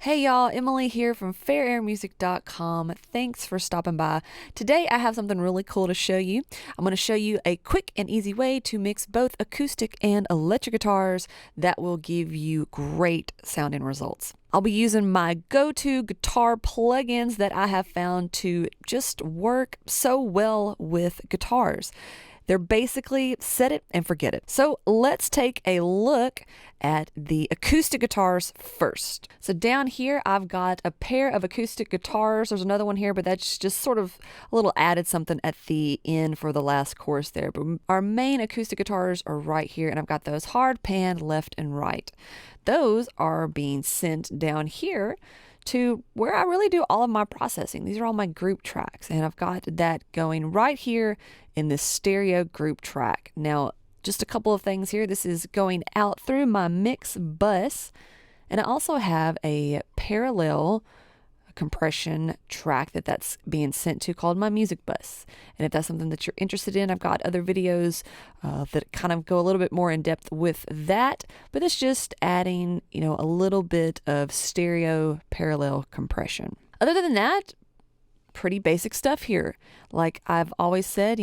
Hey y'all, Emily here from fairairmusic.com. Thanks for stopping by. Today I have something really cool to show you. I'm going to show you a quick and easy way to mix both acoustic and electric guitars that will give you great sounding results. I'll be using my go-to guitar plugins that I have found to just work so well with guitars. They're basically set it and forget it. So let's take a look at the acoustic guitars first. So down here, I've got a pair of acoustic guitars. There's another one here, but that's just sort of a little added something at the end for the last chorus there. But our main acoustic guitars are right here, and I've got those hard pan left and right. Those are being sent down here to where I really do all of my processing. These are all my group tracks, and I've got that going right here in this stereo group track. Now, just a couple of things here. This is going out through my mix bus, and I also have a parallel compression track that's being sent to called my music bus. And if that's something that you're interested in, I've got other videos that kind of go a little bit more in depth with that, but it's just adding, a little bit of stereo parallel compression. Other than that, pretty basic stuff here. Like I've always said,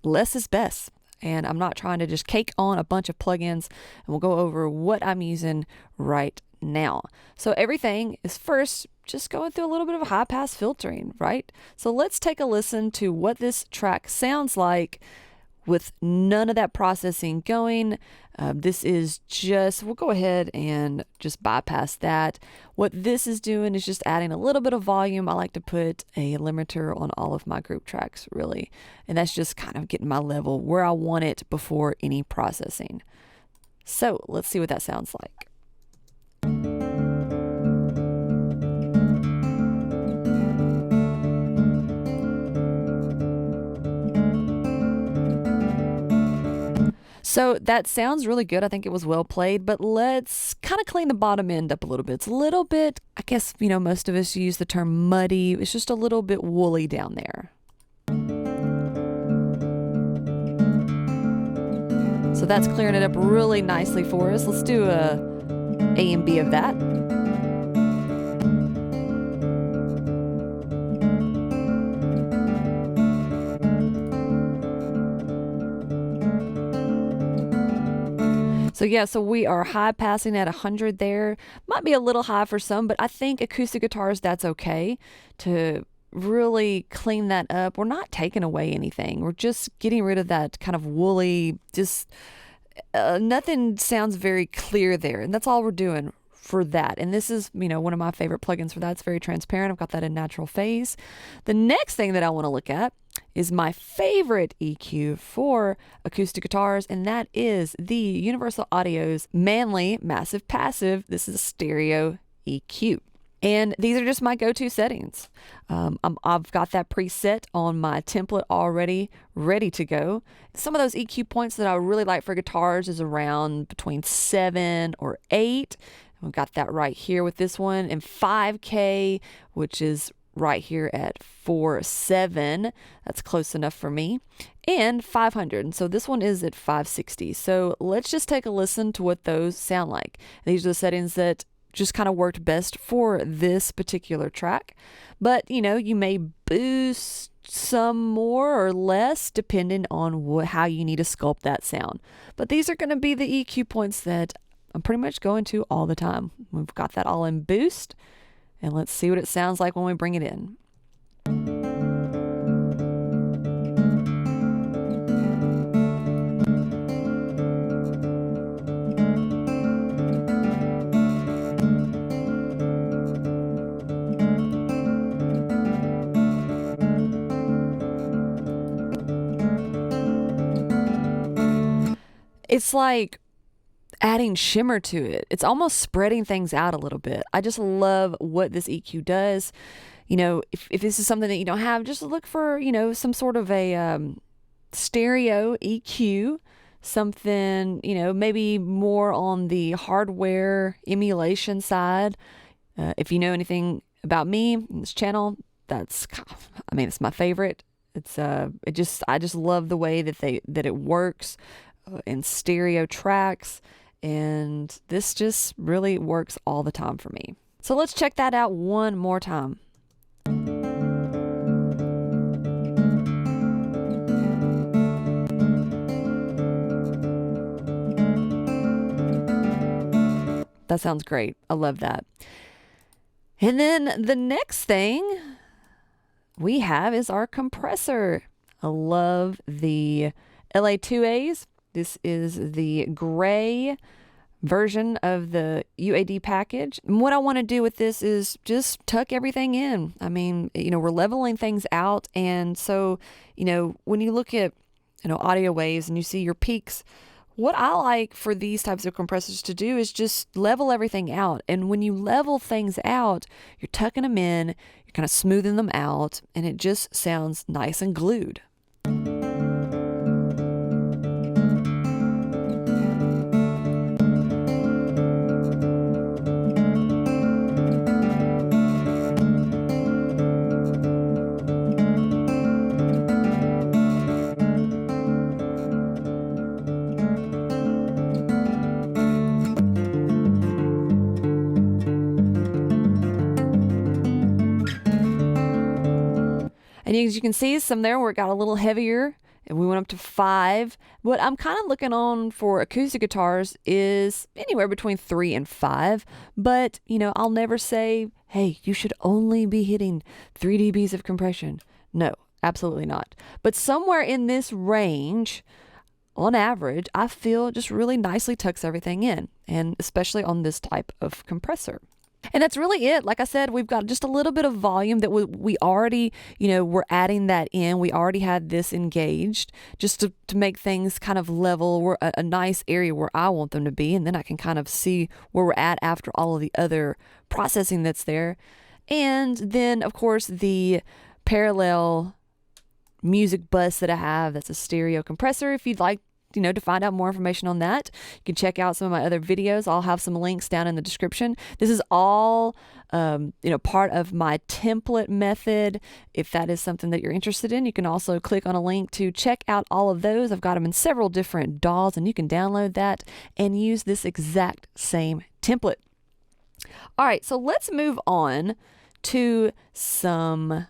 less is best. And I'm not trying to just cake on a bunch of plugins, and we'll go over what I'm using right now. So everything is first just going through a little bit of a high pass filtering, right? So let's take a listen to what this track sounds like with none of that processing going. This is just, we'll go ahead and just bypass that. What this is doing is just adding a little bit of volume. I like to put a limiter on all of my group tracks, really. And that's just kind of getting my level where I want it before any processing. So let's see what that sounds like. So that sounds really good. I think it was well played, but let's kind of clean the bottom end up a little bit. It's a little bit, I guess, most of us use the term muddy. It's just a little bit woolly down there. So that's clearing it up really nicely for us. Let's do a and B of that. So we are high passing at 100 there. Might be a little high for some, but I think acoustic guitars, that's okay to really clean that up. We're not taking away anything. We're just getting rid of that kind of woolly, just nothing sounds very clear there. And that's all we're doing for that. And this is, one of my favorite plugins for that. It's very transparent. I've got that in natural phase. The next thing that I want to look at is my favorite EQ for acoustic guitars, and that is the Universal Audio's Manly Massive Passive. This is a stereo EQ. And these are just my go-to settings. I've got that preset on my template already ready to go. Some of those EQ points that I really like for guitars is around between 7 or 8. We've got that right here with this one, and 5K, which is right here at 4.7. That's close enough for me. And 500. And so this one is at 560. So let's just take a listen to what those sound like. These are the settings that just kind of worked best for this particular track. But, you may boost some more or less depending on how you need to sculpt that sound. But these are going to be the EQ points that I'm pretty much going to all the time. We've got that all in boost. And let's see what it sounds like when we bring it in. It's like adding shimmer to it. It's almost spreading things out a little bit. I just love what this EQ does. If this is something that you don't have, just look for, some sort of a stereo EQ, something, maybe more on the hardware emulation side. If you know anything about me and this channel, it's my favorite. I just love the way that it works in stereo tracks. And this just really works all the time for me. So let's check that out one more time. That sounds great. I love that. And then the next thing we have is our compressor. I love the LA2As. This is the gray version of the UAD package. And what I want to do with this is just tuck everything in. I mean, we're leveling things out. And so, when you look at, audio waves and you see your peaks, what I like for these types of compressors to do is just level everything out. And when you level things out, you're tucking them in, you're kind of smoothing them out, and it just sounds nice and glued. And as you can see, some there where it got a little heavier, and we went up to 5. What I'm kind of looking on for acoustic guitars is anywhere between 3 and 5. But, I'll never say, hey, you should only be hitting 3 dBs of compression. No, absolutely not. But somewhere in this range, on average, I feel just really nicely tucks everything in, and especially on this type of compressor. And that's really it. Like I said, we've got just a little bit of volume that we already, we're adding that in. We already had this engaged just to make things kind of level. We're a nice area where I want them to be. And then I can kind of see where we're at after all of the other processing that's there. And then, of course, the parallel music bus that I have, that's a stereo compressor. If you'd like to find out more information on that, you can check out some of my other videos. I'll have some links down in the description. This is all, part of my template method. If that is something that you're interested in, you can also click on a link to check out all of those. I've got them in several different DAWs, and you can download that and use this exact same template. All right, so let's move on to some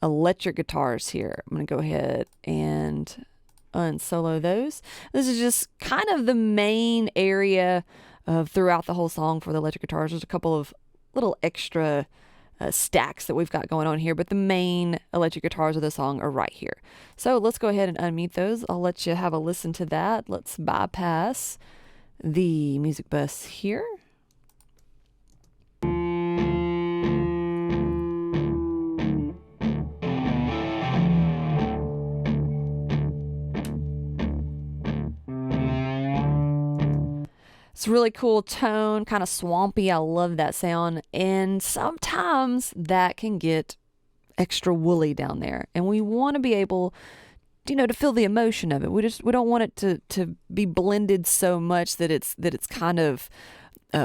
electric guitars here. I'm going to go ahead and unsolo those. This is just kind of the main area throughout the whole song for the electric guitars. There's a couple of little extra stacks that we've got going on here, but the main electric guitars of the song are right here. So let's go ahead and unmute those. I'll let you have a listen to that. Let's bypass the music bus here. It's a really cool tone, kind of swampy. I love that sound. And sometimes that can get extra woolly down there. And we want to be able, to feel the emotion of it. We don't want it to be blended so much that it's kind of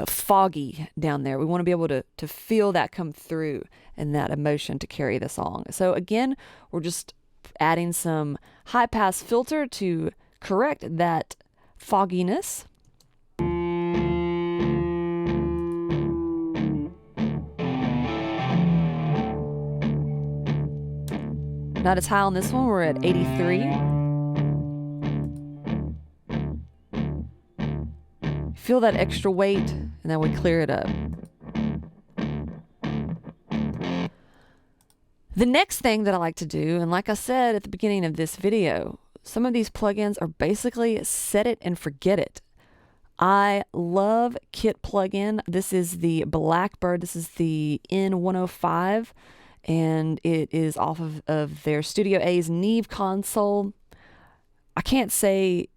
foggy down there. We want to be able to feel that come through and that emotion to carry the song. So again, we're just adding some high pass filter to correct that fogginess. Not as high on this one, we're at 83. Feel that extra weight, and then we clear it up. The next thing that I like to do, and like I said at the beginning of this video, some of these plugins are basically set it and forget it. I love Kit plugin. This is the Blackbird. This is the N105. And it is off of their Studio A's Neve console. I can't say,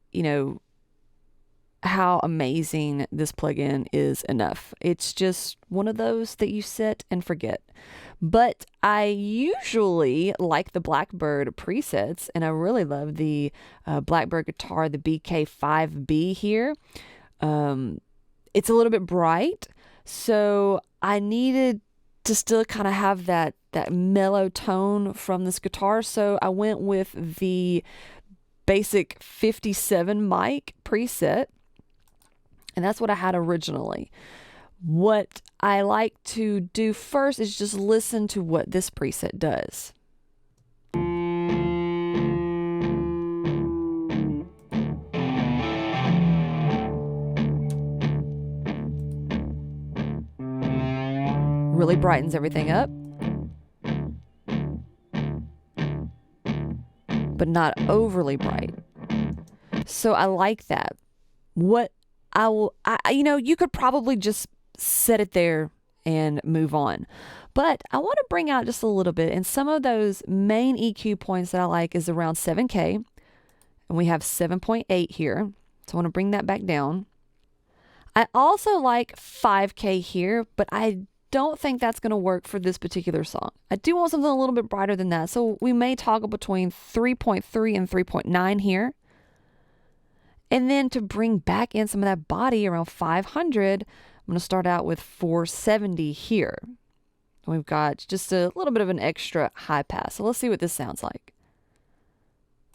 how amazing this plugin is enough. It's just one of those that you set and forget. But I usually like the Blackbird presets, and I really love the Blackbird guitar, the BK5B here. It's a little bit bright, so I needed to still kind of have that mellow tone from this guitar. So I went with the basic 57 mic preset, and that's what I had originally. What I like to do first is just listen to what this preset does. Really brightens everything up, but not overly bright. So I like that. What I will, you could probably just set it there and move on. But I want to bring out just a little bit. And some of those main EQ points that I like is around 7K. And we have 7.8 here. So I want to bring that back down. I also like 5K here, but I don't think that's going to work for this particular song. I do want something a little bit brighter than that. So we may toggle between 3.3 and 3.9 here. And then to bring back in some of that body around 500, I'm going to start out with 470 here. We've got just a little bit of an extra high pass. So let's see what this sounds like.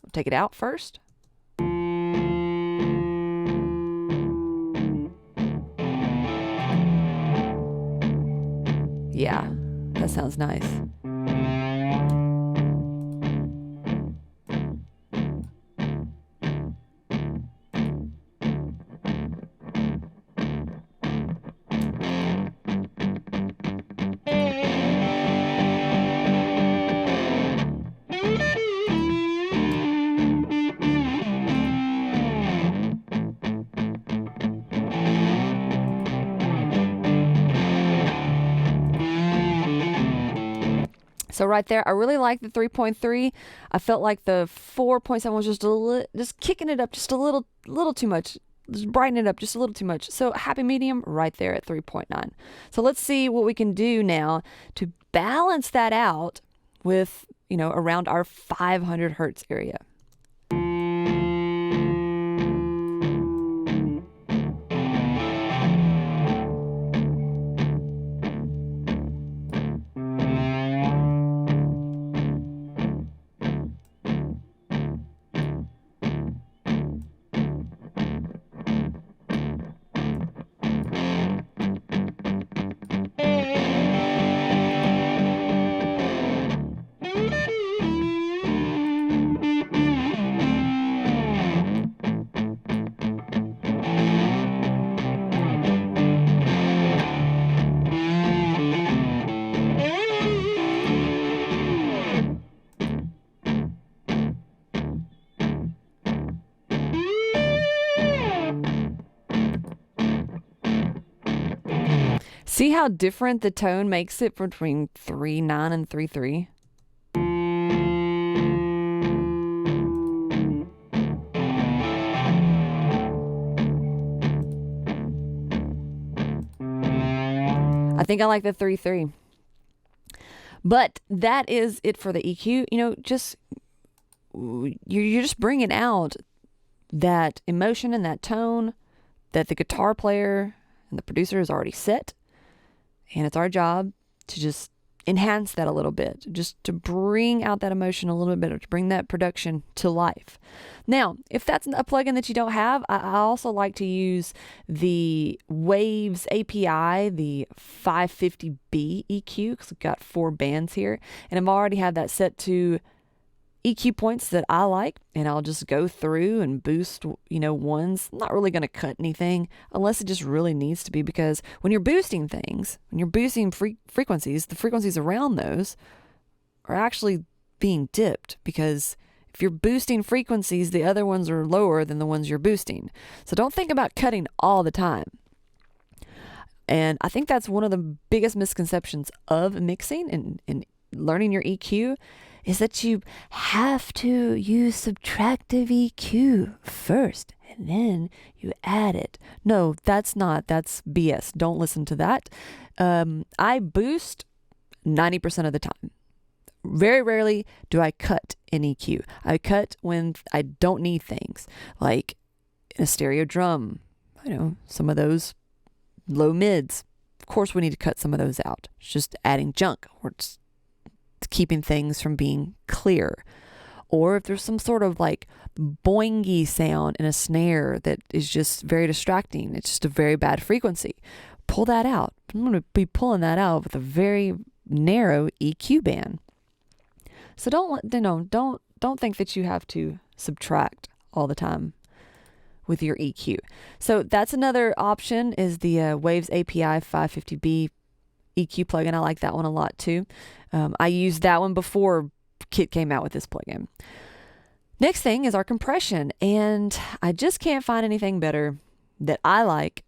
We'll take it out first. Yeah, that sounds nice. So right there, I really like the 3.3. I felt like the 4.7 was just kicking it up just a little too much. Just brighten it up just a little too much. So happy medium right there at 3.9. So let's see what we can do now to balance that out with, around our 500 hertz area. See how different the tone makes it between 3.9 and 3.3? I think I like the 3.3. But that is it for the EQ. You're just bringing out that emotion and that tone that the guitar player and the producer has already set. And it's our job to just enhance that a little bit, just to bring out that emotion a little bit better, to bring that production to life. Now, if that's a plugin that you don't have, I also like to use the Waves API, the 550B EQ, because we've got 4 bands here. And I've already had that set to EQ points that I like, and I'll just go through and boost, ones. I'm not really going to cut anything unless it just really needs to be, because when you're boosting things, when you're boosting frequencies, the frequencies around those are actually being dipped, because if you're boosting frequencies, the other ones are lower than the ones you're boosting. So don't think about cutting all the time. And I think that's one of the biggest misconceptions of mixing and learning your EQ, is that you have to use subtractive EQ first and then you add it. No, that's BS. Don't listen to that. I boost 90% of the time. Very rarely do I cut in EQ. I cut when I don't need things, like in a stereo drum, some of those low mids. Of course, we need to cut some of those out. It's just adding junk, or it's keeping things from being clear. Or if there's some sort of like boingy sound in a snare that is just very distracting, it's just a very bad frequency. pull that out. I'm going to be pulling that out with a very narrow EQ band. So don't think that you have to subtract all the time with your EQ. So that's another option, is the Waves API 550B EQ plugin. I like that one a lot too. I used that one before Kit came out with this plugin. Next thing is our compression, and I just can't find anything better that I like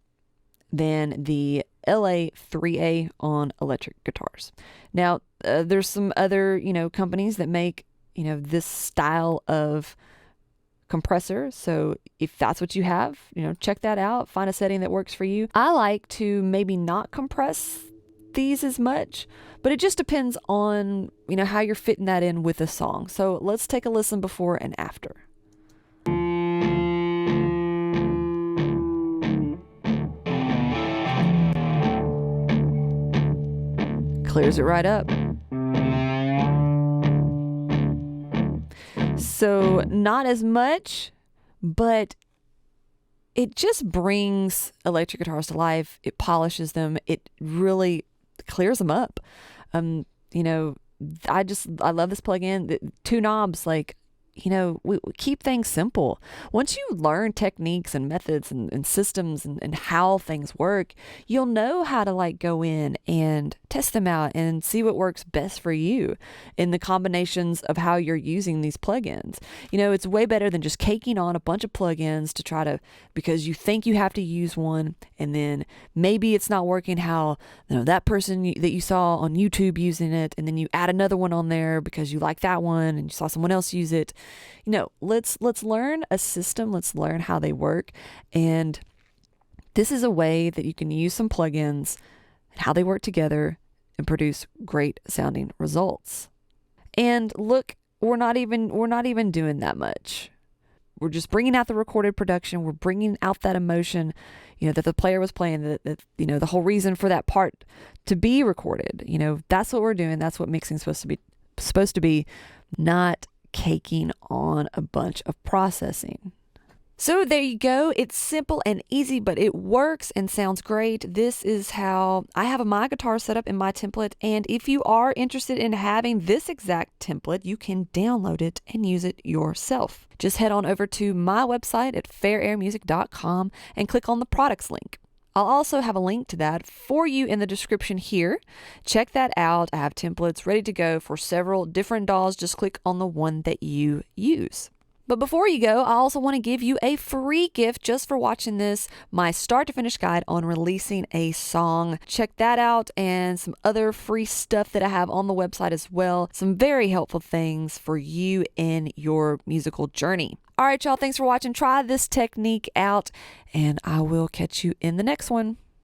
than the LA3A on electric guitars. Now, there's some other, companies that make, this style of compressor. So if that's what you have, check that out. Find a setting that works for you. I like to maybe not compress these as much, but it just depends on, how you're fitting that in with a song. So let's take a listen before and after. Clears it right up. So not as much, but it just brings electric guitars to life. It polishes them. It really clears them up. I love this plugin. The two knobs, we keep things simple. Once you learn techniques and methods and systems and how things work, you'll know how to go in and test them out and see what works best for you in the combinations of how you're using these plugins. It's way better than just caking on a bunch of plugins because you think you have to use one, and then maybe it's not working how that person that you saw on YouTube using it, and then you add another one on there because you like that one and you saw someone else use it. Let's learn a system. Let's learn how they work. And this is a way that you can use some plugins and how they work together and produce great sounding results. And look, we're not even doing that much. We're just bringing out the recorded production. We're bringing out that emotion, that the player was playing, that the whole reason for that part to be recorded. That's what we're doing. That's what mixing is supposed to be, not caking on a bunch of processing. So there you go. It's simple and easy, but it works and sounds great. This is how I have my guitar set up in my template. And if you are interested in having this exact template, you can download it and use it yourself. Just head on over to my website at fairairmusic.com and click on the products link. I'll also have a link to that for you in the description here. Check that out. I have templates ready to go for several different DAWs. Just click on the one that you use. But before you go, I also want to give you a free gift just for watching this, my start to finish guide on releasing a song. Check that out and some other free stuff that I have on the website as well. Some very helpful things for you in your musical journey. All right, y'all, thanks for watching. Try this technique out, and I will catch you in the next one.